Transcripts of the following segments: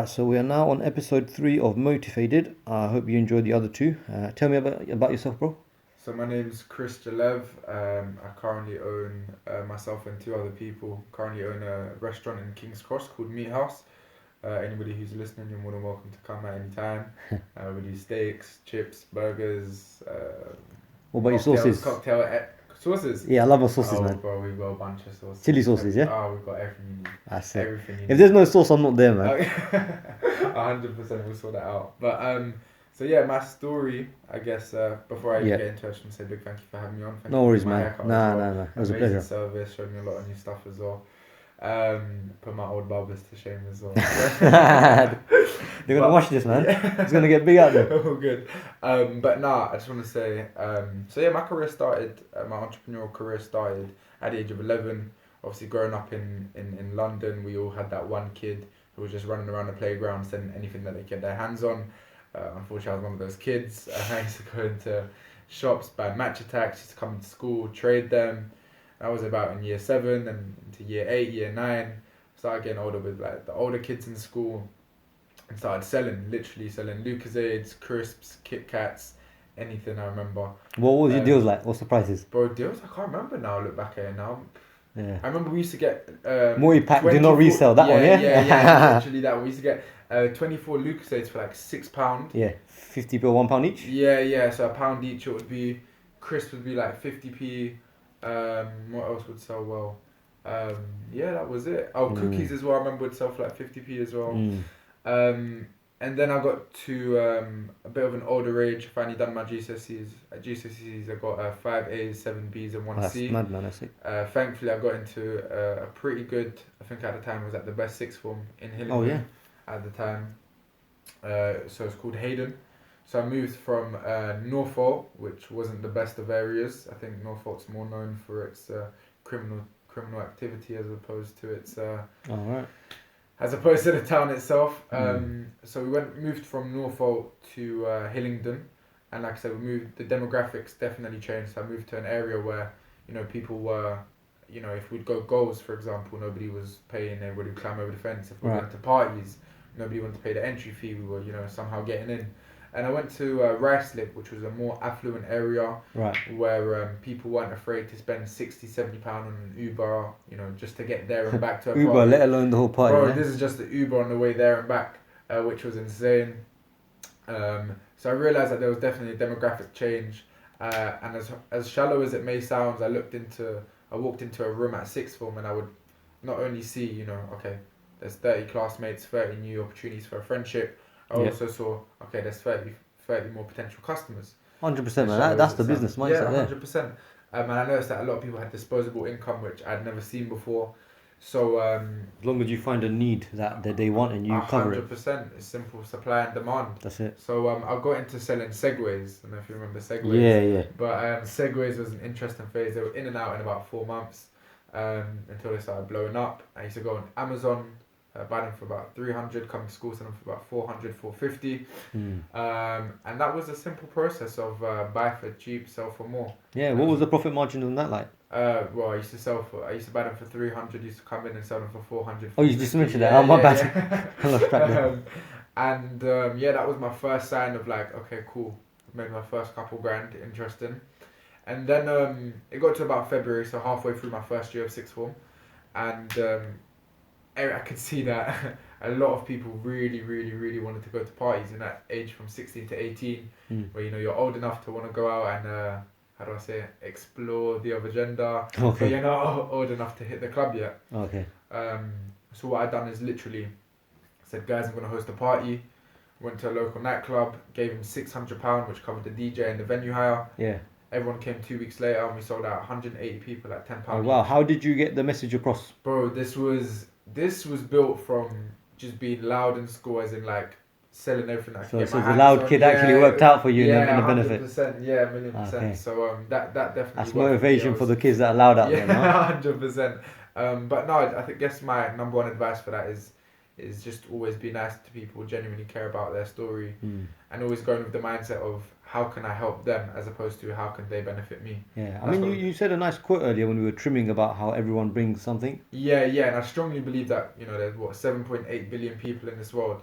Right, so we are now on episode 3 of MotiFaded. I hope you enjoyed the other two. Tell me about yourself, bro. So my name's Jelev. I currently own, myself and two other people, currently own a restaurant in King's Cross called Meathouse. Anybody who's listening, you're more than welcome to come at any time. We do steaks, chips, burgers, What about your sauces? Sauces. Yeah, I love my sauces, Oh, man. bro, we've got a bunch of sauces. Chili sauces, yeah? Oh, we've got everything you need. That's it. Everything you If need. there's no sauce, I'm not there, man. 100% we'll sort that out. But so yeah, my story, I guess, before I Yeah. get into it, I just want to say a big thank you for having me on. Thank No you worries, for my man. haircut as Nah, well. nah. It was a Amazing pleasure. service, showed me a lot of new stuff as well. Put my old barbers to shame as well. They're going to watch this, man. Yeah. It's going to get big out there. Oh, good. But nah, I just want to say, so yeah, my career started, my entrepreneurial career started at the age of 11. Obviously, growing up in London, we all had that one kid who was just running around the playground selling anything that they get their hands on. Unfortunately, I was one of those kids. I used to go into shops, buy match attacks, used to come to school, trade them. That was about in year 7 and into year 8, year 9. Started getting older with like the older kids in school and started literally selling Lucozades, crisps, Kit Kats, anything I remember. What was your deals like? What's the prices? Bro, deals? I can't remember now. I look back at it now. Yeah. I remember we used to get Multi-pack, do not resell that one, yeah? Yeah, literally that. We used to get 24 Lucozades for like £6. Yeah, 50p or £1 each? Yeah, so a pound each. It would be, crisp would be like 50p. What else would sell well? Yeah, that was it. Oh, cookies as well. I remember would sell for like 50p as well. And then I got to a bit of an older age. Finally done my GCSEs. At GCSEs, I got 5 A's, 7 B's, and 1 C. That's mad, man. That's it. Thankfully, I got into a pretty good. I think at the time it was at the best sixth form in Hillingdon. Oh, yeah. At the time, so it's called Hayden. So I moved from Norfolk, which wasn't the best of areas. I think Norfolk's more known for its criminal activity as opposed to its Alright. as opposed to the town itself. So we moved from Norfolk to Hillingdon, and like I said, the demographics definitely changed. So I moved to an area where, people were, if we'd go goals, for example, nobody was paying, everybody would climb over the fence. If we went to parties, nobody wanted to pay the entry fee, we were, somehow getting in. And I went to Ruislip, which was a more affluent area, where people weren't afraid to spend £60-70 on an Uber, just to get there and back to a Uber, party. let alone the whole party. Bro, man. this is just the Uber on the way there and back, which was insane. So I realised that there was definitely a demographic change. And as shallow as it may sound, I walked into a room at sixth form, and I would not only see, okay, there's 30 classmates, 30 new opportunities for a friendship. I also saw, okay, there's 30 more potential customers. 100%, man. That's the business mindset there. 100%. And I noticed that a lot of people had disposable income, which I'd never seen before. So as long as you find a need that they want and you cover it. 100%. It's simple supply and demand. That's it. So I got into selling Segways. I don't know if you remember Segways. Yeah. But Segways was an interesting phase. They were in and out in about 4 months until they started blowing up. I used to go on Amazon, buy them for about 300, come to school, sell them for about 400, 450. And that was a simple process of buy for cheap, sell for more. Yeah, what was the profit margin on that like? Well, I used to buy them for 300, used to come in and sell them for 400. Oh, you just mentioned that. Oh, my bad. I lost track there. That was my first sign of like, okay, cool. Made my first couple grand, interesting. And then it got to about February, so halfway through my first year of sixth form, and I could see that a lot of people really, really, really wanted to go to parties in that age from 16 to 18, where you're old enough to want to go out and explore the other gender, but you're not old enough to hit the club yet. Okay. So what I'd done is literally said, guys, I'm going to host a party. Went to a local nightclub, gave him £600, which covered the DJ and the venue hire. Yeah. Everyone came 2 weeks later, and we sold out 180 people at £10. Oh, wow. How did you get the message across? Bro, this was built from just being loud in school, as in like selling everything I could get my hands on. So the loud kid actually worked out for you in the benefit. 100%, yeah, 1,000,000%. Okay. So that definitely. That's motivation for the kids that are loud out there, man. 100%. But no, I guess my number one advice for that is just always be nice to people, genuinely care about their story, and always going with the mindset of how can I help them as opposed to how can they benefit me. Yeah, I mean, you said a nice quote earlier when we were trimming about how everyone brings something. Yeah, and I strongly believe that, there's 7.8 billion people in this world,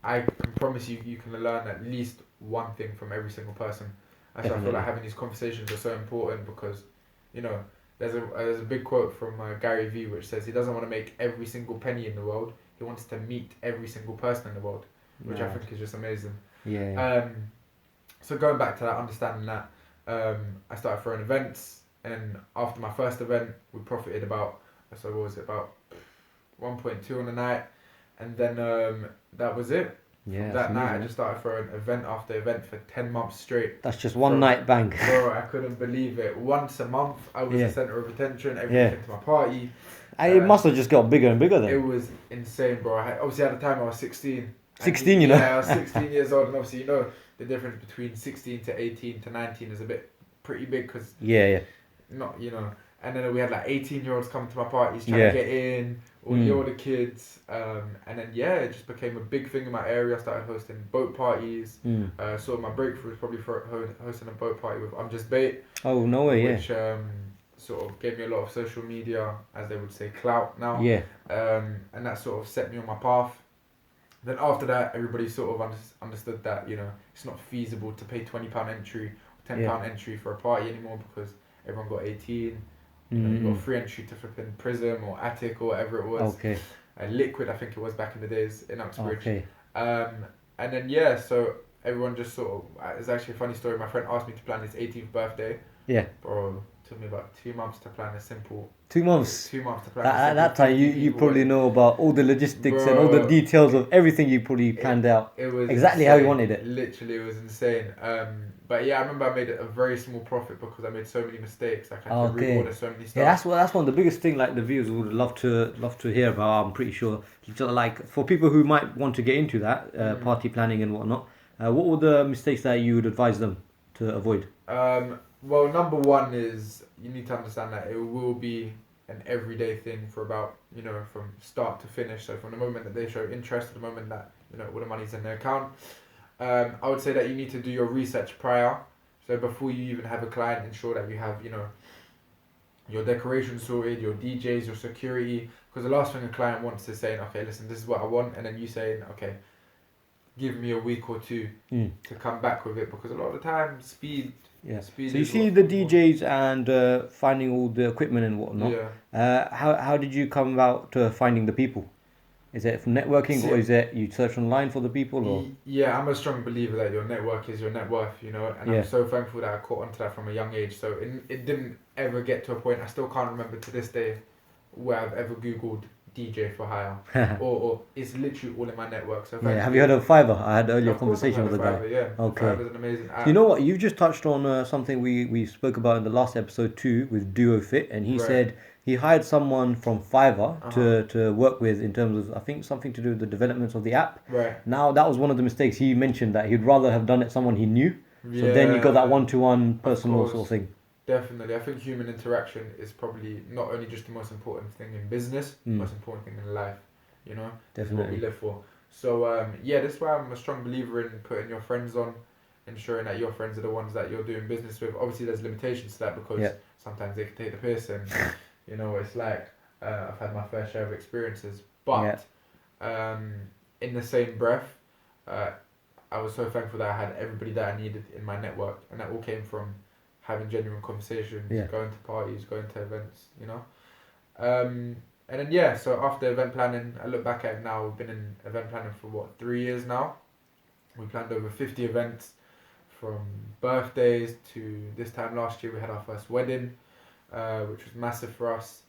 I can promise you, you can learn at least one thing from every single person. And so I feel like having these conversations are so important because, you know, there's a big quote from Gary Vee which says he doesn't want to make every single penny in the world. He wants to meet every single person in the world, which I think is just amazing. Yeah. So going back to that, understanding that, I started throwing events, and after my first event, we profited about 1.2 on the night, and then that was it. Yeah. From that night, I just started throwing event after event for 10 months straight. That's just one night, bang. Bro, I couldn't believe it. Once a month, I was the centre of attention. Everyone came to my party. It must have just got bigger and bigger then. It was insane, bro. Obviously, at the time, I was 16. 16, you know? Yeah, I was 16 years old, and obviously, you know, the difference between 16 to 18 to 19 is pretty big because... Yeah. Not, you know... And then we had like 18-year-olds come to my parties trying to get in, all the older kids. And then, it just became a big thing in my area. I started hosting boat parties. So my breakthrough was probably for hosting a boat party with I'm Just Bait. Oh, no way, which, sort of gave me a lot of social media, as they would say, clout now. Yeah. And that sort of set me on my path. Then after that, everybody sort of understood that, you know, it's not feasible to pay £20 entry, £10 entry for a party anymore because everyone got 18. You know, you got free entry to flipping Prism or Attic or whatever it was. Okay. Liquid, I think it was back in the days in Uxbridge. Okay. And then, so everyone just sort of... It's actually a funny story. My friend asked me to plan his 18th birthday. Yeah. Bro, it took me about 2 months to plan a simple... 2 months? 2 months to plan At that time, you probably know about all the logistics and all the details of everything you probably planned out. It was exactly insane. How you wanted it. Literally, it was insane. But I remember I made a very small profit because I made so many mistakes. Like I had to reorder so many stuff. Yeah, that's one of the biggest thing. Like the viewers would love to hear about. I'm pretty sure. Like for people who might want to get into that party planning and whatnot, what were the mistakes that you would advise them to avoid? Well, number one is you need to understand that it will be an everyday thing for about, you know, from start to finish. So from the moment that they show interest to the moment that, you know, all the money's in their account. I would say that you need to do your research prior. So before you even have a client, ensure that you have, you know, your decoration sorted, your DJs, your security. Because the last thing a client wants is saying, okay, listen, this is what I want. And then you saying, okay, give me a week or two to come back with it. Because a lot of the time, speed... Yeah. So you see the DJs and finding all the equipment and whatnot. Yeah. How did you come about finding the people? Is it from networking or is it you search online for the people? Or? Yeah, I'm a strong believer that your network is your net worth, you know, and I'm so thankful that I caught onto that from a young age. So it didn't ever get to a point, I still can't remember to this day, where I've ever Googled DJ for hire. or it's literally all in my network. So have you heard of Fiverr? I had earlier conversation with a guy. Yeah. Okay. Fiverr's an amazing app. You know what? You've just touched on something we spoke about in the last episode too with DuoFit, and he said he hired someone from Fiverr to work with in terms of, I think, something to do with the development of the app. Right. Now, that was one of the mistakes he mentioned, that he'd rather have done it someone he knew. So then you got that one-to-one personal sort of thing. Definitely. I think human interaction is probably not only just the most important thing in business, the most important thing in life, you know? Definitely. What we live for. So, that's why I'm a strong believer in putting your friends on, ensuring that your friends are the ones that you're doing business with. Obviously, there's limitations to that because sometimes they can take the piss and, you know, it's like, I've had my fair share of experiences. But, in the same breath, I was so thankful that I had everybody that I needed in my network, and that all came from having genuine conversations, going to parties, going to events, you know. And then so after event planning, I look back at it now, we've been in event planning for 3 years now. We planned over 50 events, from birthdays to this time last year we had our first wedding, which was massive for us.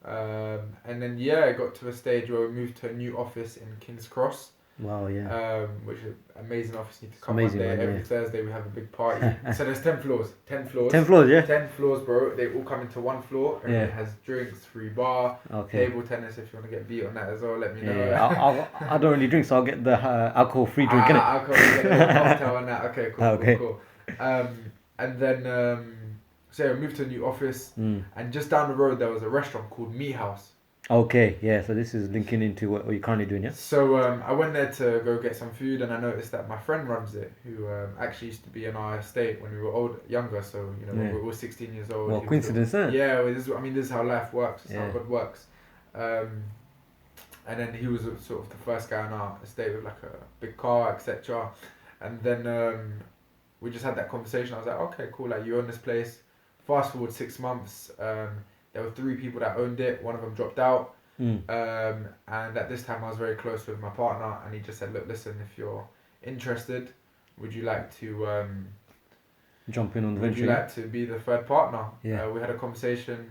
And then it got to a stage where we moved to a new office in King's Cross. Wow, yeah. Which is an amazing office. You need to come amazing, one day. man, Every Thursday we have a big party. So there's 10 floors. 10 floors. 10 floors, yeah. 10 floors, bro. They all come into one floor. And it has drinks, free bar, table tennis. If you want to get beat on that as well, let me know. Yeah, I don't really drink, so I'll get the alcohol-free drink, innit? Alcohol, get a cocktail on that. Okay, cool. And then, so we moved to a new office. And just down the road there was a restaurant called Meathouse. Okay, yeah, so this is linking into what you're currently doing, yeah? So I went there to go get some food, and I noticed that my friend runs it, who actually used to be in our estate when we were younger, so, you know, when we were 16 years old. Well, coincidence, isn't it? Yeah, this is how life works, this is how God works. and then he was sort of the first guy on our estate with like a big car, etc. And then we just had that conversation. I was like, okay, cool. Like, you own this place. Fast forward 6 months, there were 3 people that owned it. One of them dropped out. Mm. And at this time, I was very close with my partner, and he just said, look, listen, if you're interested, would you like to Jump in on the would venture. you like to be the third partner? Yeah. We had a conversation,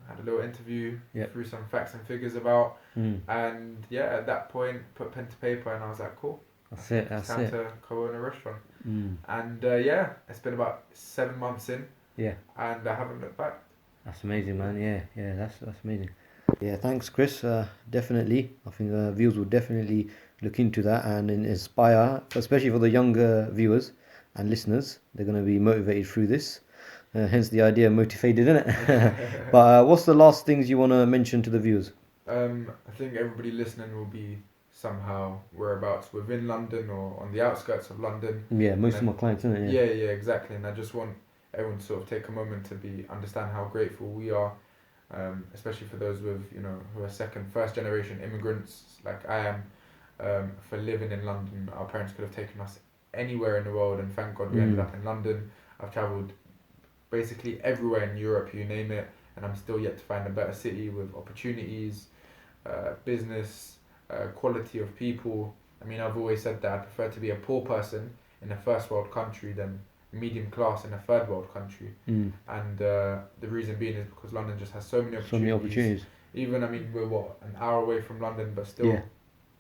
had a little interview, Yeah. threw some facts and figures about, Mm. and yeah, at that point, put pen to paper, and I was like, cool, That's it. it's That's time it. to co-own a restaurant. Mm. And yeah, it's been about 7 months in, Yeah. and I haven't looked back. That's amazing, man. Yeah, that's amazing. Yeah, thanks, Chris. Definitely, I think viewers will definitely look into that and inspire, especially for the younger viewers and listeners. They're going to be motivated through this. Hence the idea, MotiFaded, isn't it? But what's the last things you want to mention to the viewers? I think everybody listening will be somehow whereabouts within London or on the outskirts of London. Yeah, most of my clients, isn't it? Yeah, exactly. And I just want everyone to sort of take a moment to understand how grateful we are, especially for those with, who are second, first generation immigrants like I am, for living in London. Our parents could have taken us anywhere in the world, and thank God we ended up in London. I've travelled basically everywhere in Europe, you name it, and I'm still yet to find a better city with opportunities, business, quality of people. I mean, I've always said that I prefer to be a poor person in a first world country than medium class in a third world country. And the reason being is because London just has so many opportunities. So many opportunities. Even, I mean, we're an hour away from London, but still,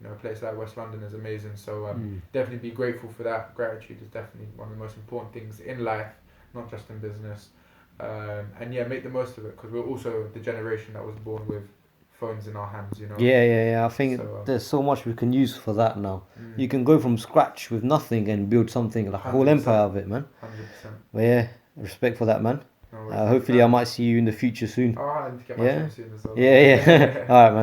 a place like West London is amazing. So definitely be grateful for that. Gratitude is definitely one of the most important things in life, not just in business. And yeah, make the most of it, because we're also the generation that was born with phones in our hands, Yeah. I think So, there's so much we can use for that now. You can go from scratch with nothing and build something, like a whole 100%. empire of it, man. 100%. But yeah, respect for that, man. No worries. Hopefully I might see you in the future soon. I need to get my Yeah? trip soon as well. Yeah. Alright, man.